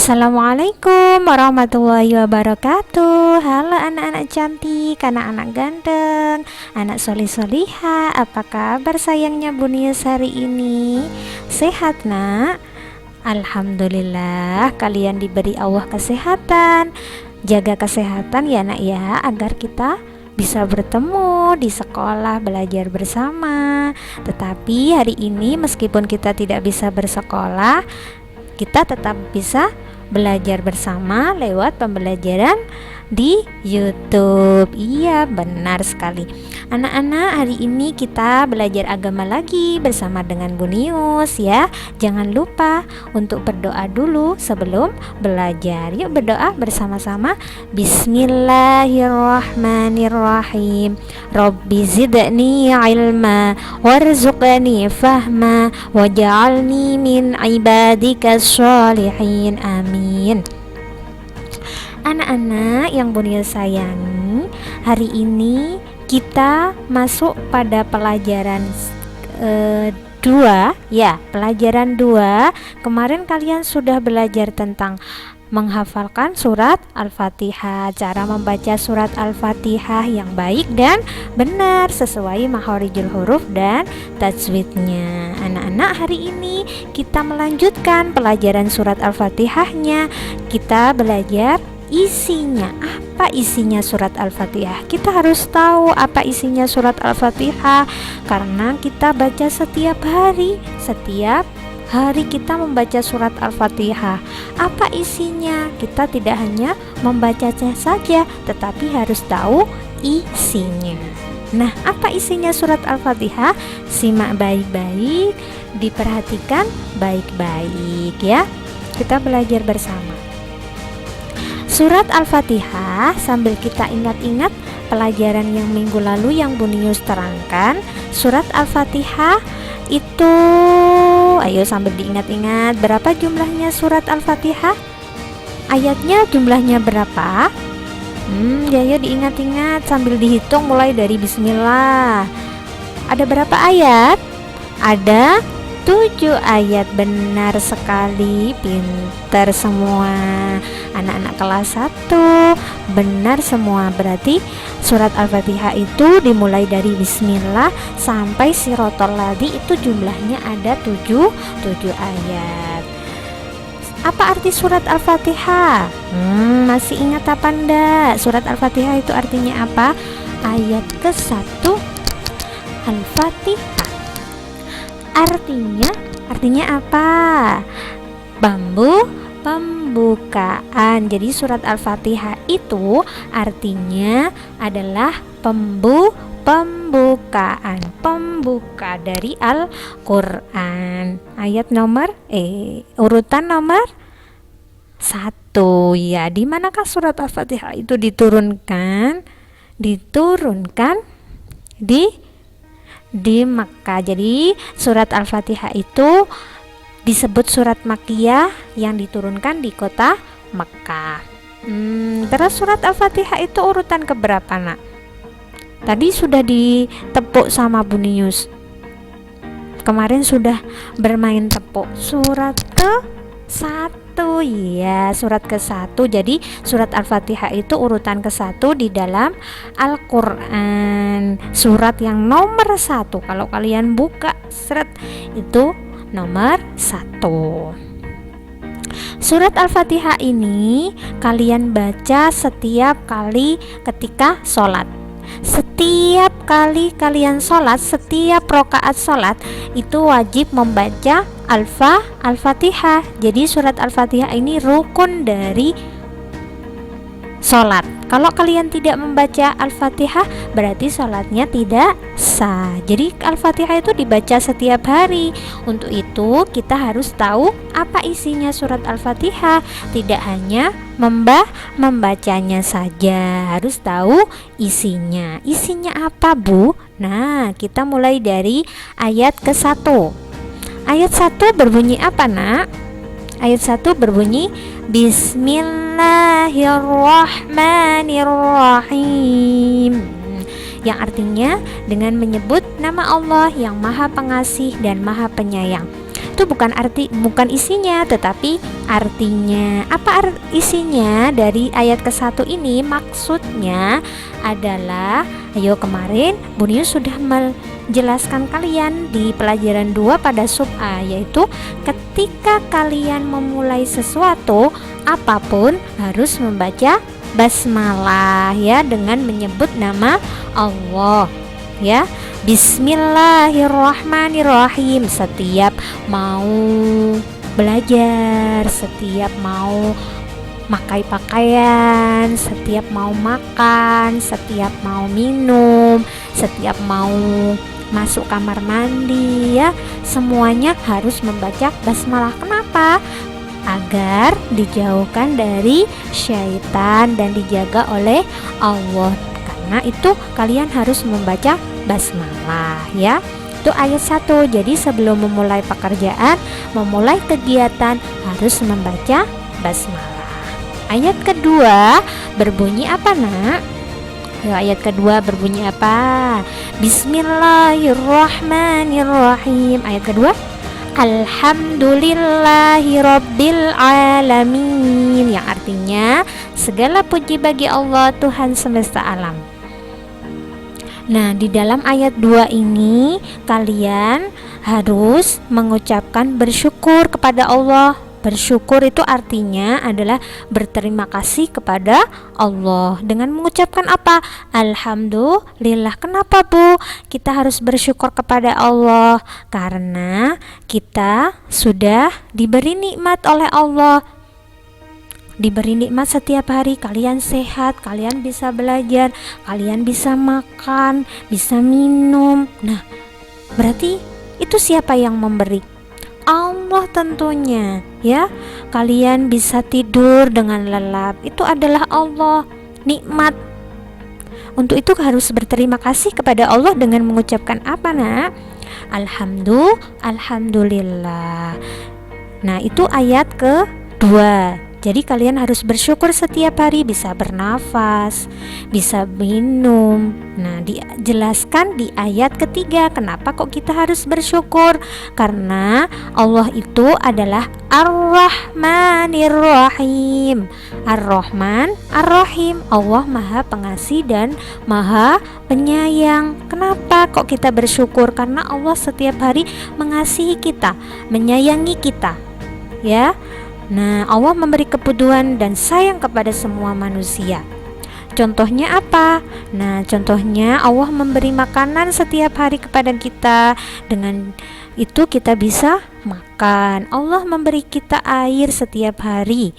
Assalamualaikum warahmatullahi wabarakatuh. Halo anak-anak cantik, anak-anak ganteng, anak solih-soliha. Apa kabar sayangnya Bunius hari ini? Sehat nak? Alhamdulillah, kalian diberi Allah kesehatan. Jaga kesehatan ya nak ya, agar kita bisa bertemu di sekolah, belajar bersama. Tetapi hari ini meskipun kita tidak bisa bersekolah, kita tetap bisa belajar bersama lewat pembelajaran di YouTube. Iya, benar sekali. Anak-anak, hari ini kita belajar agama lagi bersama dengan Bunius ya. Jangan lupa untuk berdoa dulu sebelum belajar. Yuk berdoa bersama-sama. Bismillahirrahmanirrahim. Rabbi zidni ilma warzuqni fahma waj'alni min ibadikas sholihin. Amin. Anak-anak yang Bunius sayangi, hari ini kita masuk pada pelajaran 2 ya, pelajaran 2. Kemarin kalian sudah belajar tentang menghafalkan surat Al-Fatihah, cara membaca surat Al-Fatihah yang baik dan benar sesuai makharijul huruf dan tajwidnya. Anak-anak, hari ini kita melanjutkan pelajaran surat Al-Fatihahnya. Kita belajar isinya. Apa isinya surat Al-Fatihah? Kita harus tahu apa isinya surat Al-Fatihah karena kita baca setiap hari. Setiap hari kita membaca surat Al-Fatihah. Apa isinya? Kita tidak hanya membacanya saja, tetapi harus tahu isinya. Nah, apa isinya surat Al-Fatihah? Simak baik-baik, diperhatikan baik-baik ya. Kita belajar bersama. Surat Al-Fatihah, sambil kita ingat-ingat pelajaran yang minggu lalu yang Bunius terangkan. Surat Al-Fatihah itu, ayo sambil diingat-ingat, berapa jumlahnya surat Al-Fatihah? Ayatnya jumlahnya berapa? Ya diingat-ingat sambil dihitung mulai dari bismillah. Ada berapa ayat? Ada 7 ayat. Benar sekali, pintar semua anak-anak kelas 1. Benar semua. Berarti surat Al-Fatihah itu dimulai dari bismillah sampai sirotol ladi, itu jumlahnya ada 7 ayat. Apa arti surat Al-Fatihah? Masih ingat apa enggak? Surat Al-Fatihah itu artinya apa? Ayat ke-1 Al-Fatihah. Artinya apa? Bambu pembukaan. Jadi surat Al-Fatihah itu artinya adalah pembukaan, pembuka dari Al-Quran. Ayat urutan nomor 1 ya. Di manakah surat Al-Fatihah itu diturunkan? Diturunkan di Mekah. Jadi surat Al-Fatihah itu disebut surat Makkiyah yang diturunkan di kota Mekah. Terus surat Al-Fatihah itu urutan keberapa nak? Tadi sudah ditepuk sama Bunius. Kemarin sudah bermain tepuk. Surat ke-1 ya, surat ke-1. Jadi surat Al-Fatihah itu urutan ke-1 di dalam Al-Quran. Surat yang nomor 1. Kalau kalian buka surat itu nomor 1. Surat Al-Fatihah ini kalian baca setiap kali ketika sholat. Setiap kali kalian sholat, setiap rakaat sholat itu wajib membaca Al-Fatihah. Jadi surat Al-Fatihah ini rukun dari sholat. Kalau kalian tidak membaca Al-Fatihah, berarti sholatnya tidak sah. Jadi Al-Fatihah itu dibaca setiap hari. Untuk itu kita harus tahu apa isinya surat Al-Fatihah. Tidak hanya membacanya saja, harus tahu isinya. Isinya apa Bu? Nah, kita mulai dari ayat ke-1. Ayat 1 berbunyi apa nak? Ayat 1 berbunyi Bismillahirrahmanirrahim, yang artinya dengan menyebut nama Allah yang Maha Pengasih dan Maha Penyayang. Itu bukan isinya, tetapi artinya. Apa isinya dari ayat ke-1 ini? Maksudnya adalah, ayo kemarin Bunius sudah menjelaskan kalian di pelajaran 2 pada sub A, yaitu ketika kalian memulai sesuatu apapun harus membaca basmalah ya, dengan menyebut nama Allah ya. Bismillahirrahmanirrahim. Setiap mau belajar, setiap mau pakai pakaian, setiap mau makan, setiap mau minum, setiap mau masuk kamar mandi ya, semuanya harus membaca basmalah. Kenapa? Agar dijauhkan dari syaitan dan dijaga oleh Allah. Karena itu kalian harus membaca basmalah ya. Itu ayat 1. Jadi sebelum memulai pekerjaan, memulai kegiatan harus membaca basmalah. Ayat kedua berbunyi apa, Nak? Ya, ayat kedua berbunyi apa? Bismillahirrahmanirrahim. Ayat kedua, Alhamdulillahi Rabbil Alamin, yang artinya segala puji bagi Allah, Tuhan semesta alam. Nah, di dalam ayat 2 ini kalian harus mengucapkan bersyukur kepada Allah. Bersyukur itu artinya adalah berterima kasih kepada Allah dengan mengucapkan apa? Alhamdulillah. Kenapa, Bu? Kita harus bersyukur kepada Allah karena kita sudah diberi nikmat oleh Allah. Diberi nikmat setiap hari, kalian sehat, kalian bisa belajar, kalian bisa makan, bisa minum. Nah, berarti itu siapa yang memberi? Allah tentunya ya. Kalian bisa tidur dengan lelap, itu adalah Allah, nikmat. Untuk itu harus berterima kasih kepada Allah dengan mengucapkan apa, Nak? Alhamdulillah. Nah, itu ayat kedua. Jadi kalian harus bersyukur setiap hari, bisa bernafas, bisa minum. Nah, dijelaskan di ayat ketiga kenapa kok kita harus bersyukur. Karena Allah itu adalah Ar-Rahmanir-Rahim. Ar-Rahman, Ar-Rahim. Allah Maha Pengasih dan Maha Penyayang. Kenapa kok kita bersyukur? Karena Allah setiap hari mengasihi kita, menyayangi kita. Ya. Nah, Allah memberi kepedulian dan sayang kepada semua manusia. Contohnya apa? Nah, contohnya Allah memberi makanan setiap hari kepada kita. Dengan itu kita bisa makan. Allah memberi kita air setiap hari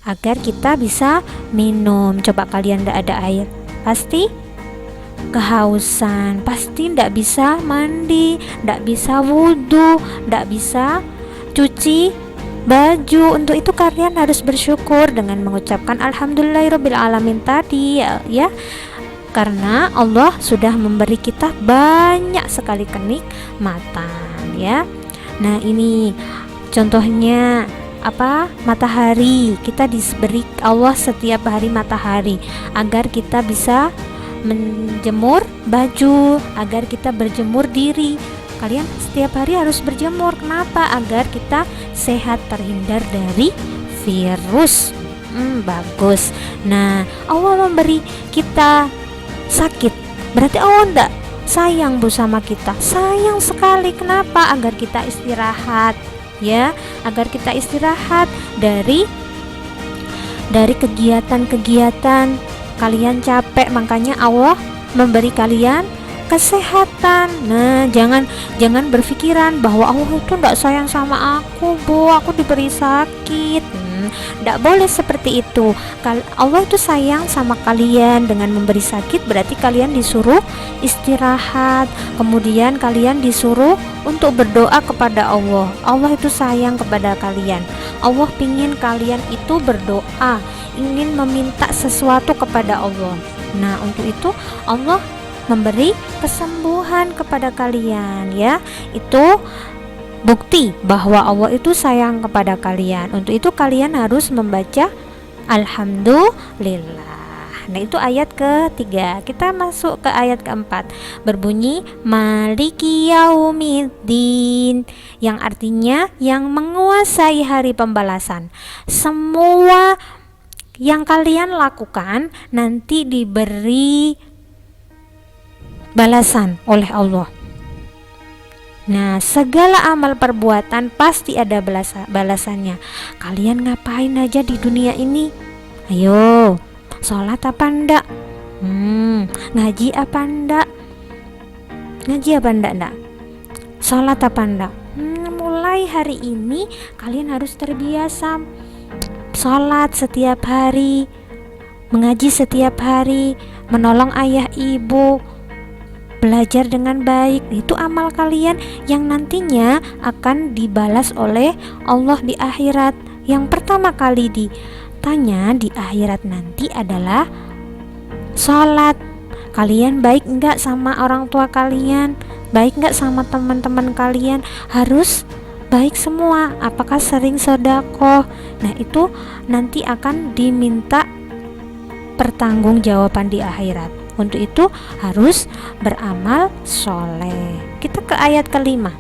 agar kita bisa minum. Coba kalian tidak ada air, pasti kehausan, pasti tidak bisa mandi, tidak bisa wudhu, tidak bisa cuci baju. Untuk itu kalian harus bersyukur dengan mengucapkan Alhamdulillahirabbil alamin tadi ya. Karena Allah sudah memberi kita banyak sekali kenikmatan ya. Nah, ini contohnya apa? Matahari. Kita diberi Allah setiap hari matahari agar kita bisa menjemur baju, agar kita berjemur diri. Kalian setiap hari harus berjemur. Kenapa? Agar kita sehat, terhindar dari virus. Bagus. Nah, Allah memberi kita sakit, berarti Allah enggak sayang, Bu, sama kita? Sayang sekali. Kenapa? Agar kita istirahat ya, agar kita istirahat dari kegiatan-kegiatan. Kalian capek, makanya Allah memberi kalian kesehatan. Nah, jangan berpikiran bahwa Allah itu tidak sayang sama aku, Bu, aku diberi sakit. Tidak boleh seperti itu. Allah itu sayang sama kalian dengan memberi sakit, berarti kalian disuruh istirahat. Kemudian kalian disuruh untuk berdoa kepada Allah. Allah itu sayang kepada kalian. Allah ingin kalian itu berdoa, ingin meminta sesuatu kepada Allah. Nah, untuk itu Allah memberi kesembuhan kepada kalian ya. Itu bukti bahwa Allah itu sayang kepada kalian. Untuk itu kalian harus membaca Alhamdulillah Nah, itu ayat ketiga. Kita masuk ke ayat keempat, berbunyi Maliki Yaumiddin, yang artinya yang menguasai hari pembalasan. Semua yang kalian lakukan nanti diberi balasan oleh Allah. Nah, segala amal perbuatan pasti ada balasannya. Kalian ngapain aja di dunia ini? Ayo, sholat apa enggak? Ngaji apa enggak? Ngaji apa enggak? Sholat apa enggak? Mulai hari ini kalian harus terbiasa sholat setiap hari, mengaji setiap hari, menolong ayah ibu, belajar dengan baik. Itu amal kalian yang nantinya akan dibalas oleh Allah di akhirat. Yang pertama kali ditanya di akhirat nanti adalah sholat. Kalian baik enggak sama orang tua kalian? Baik enggak sama teman-teman kalian? Harus baik semua. Apakah sering sedekah? Nah, itu nanti akan diminta pertanggungjawaban di akhirat. Untuk itu harus beramal soleh. Kita ke ayat kelima.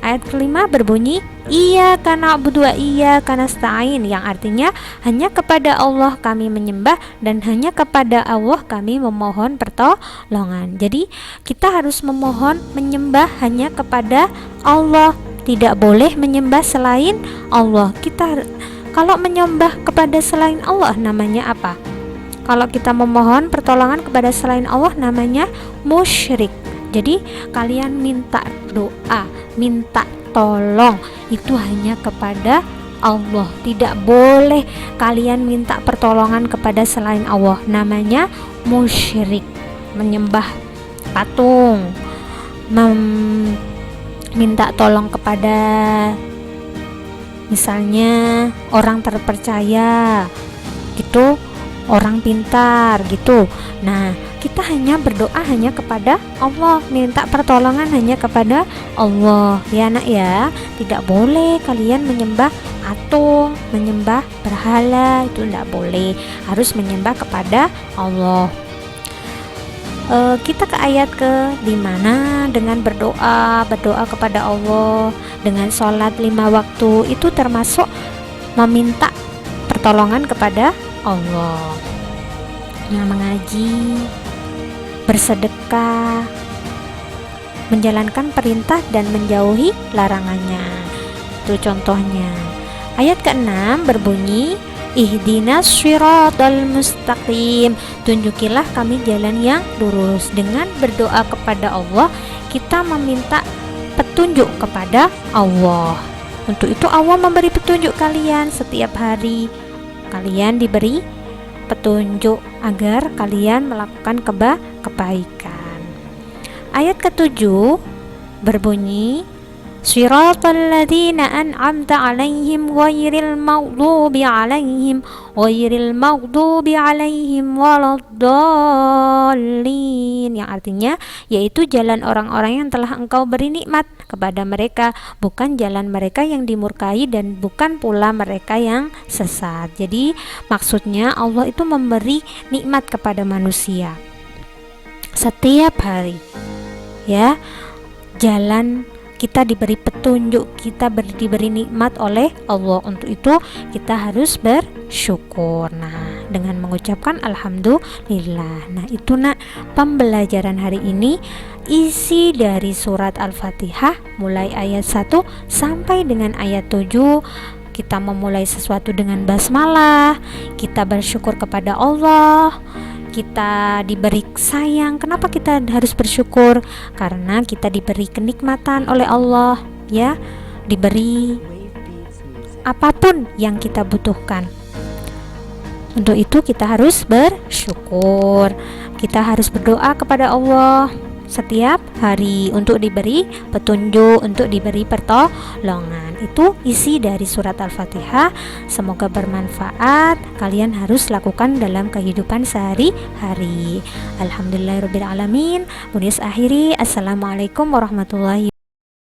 Ayat kelima berbunyi Iyyaka na'budu wa iyyaka nasta'in, yang artinya hanya kepada Allah kami menyembah dan hanya kepada Allah kami memohon pertolongan. Jadi kita harus memohon menyembah hanya kepada Allah, tidak boleh menyembah selain Allah. Kita kalau menyembah kepada selain Allah namanya apa? Kalau kita memohon pertolongan kepada selain Allah namanya musyrik. Jadi kalian minta doa, minta tolong itu hanya kepada Allah. Tidak boleh kalian minta pertolongan kepada selain Allah, namanya musyrik. Menyembah patung, minta tolong kepada misalnya orang terpercaya gitu, orang pintar gitu. Nah, kita hanya berdoa hanya kepada Allah, minta pertolongan hanya kepada Allah ya nak ya. Tidak boleh kalian menyembah patung, menyembah berhala, itu tidak boleh. Harus menyembah kepada Allah. Kita ke ayat ke dimana dengan berdoa kepada Allah dengan sholat 5 waktu itu termasuk meminta pertolongan kepada Allah. Mengaji, bersedekah, menjalankan perintah dan menjauhi larangannya. Itu contohnya. Ayat ke-6 berbunyi Ihdinas syiratal mustaqim, tunjukilah kami jalan yang lurus. Dengan berdoa kepada Allah, kita meminta petunjuk kepada Allah. Untuk itu Allah memberi petunjuk kalian setiap hari. Kalian diberi petunjuk agar kalian melakukan kebaikan. Ayat ke-7 berbunyi Shiratal ladzina an'amta 'alaihim ghairil maghdubi 'alaihim waladdallin, yang artinya yaitu jalan orang-orang yang telah engkau beri nikmat kepada mereka, bukan jalan mereka yang dimurkai dan bukan pula mereka yang sesat. Jadi maksudnya Allah itu memberi nikmat kepada manusia setiap hari ya. Jalan kita diberi petunjuk, kita diberi nikmat oleh Allah. Untuk itu kita harus bersyukur. Nah, dengan mengucapkan alhamdulillah. Nah, itu nak pembelajaran hari ini, isi dari surat Al-Fatihah mulai ayat 1 sampai dengan ayat 7. Kita memulai sesuatu dengan basmalah, kita bersyukur kepada Allah, kita diberi sayang. Kenapa kita harus bersyukur? Karena kita diberi kenikmatan oleh Allah ya, diberi apapun yang kita butuhkan. Untuk itu kita harus bersyukur. Kita harus berdoa kepada Allah setiap hari untuk diberi petunjuk, untuk diberi pertolongan. Itu isi dari surat Al-Fatihah. Semoga bermanfaat. Kalian harus lakukan dalam kehidupan sehari-hari. Alhamdulillahirabbil alamin. Akhiri, assalamualaikum warahmatullahi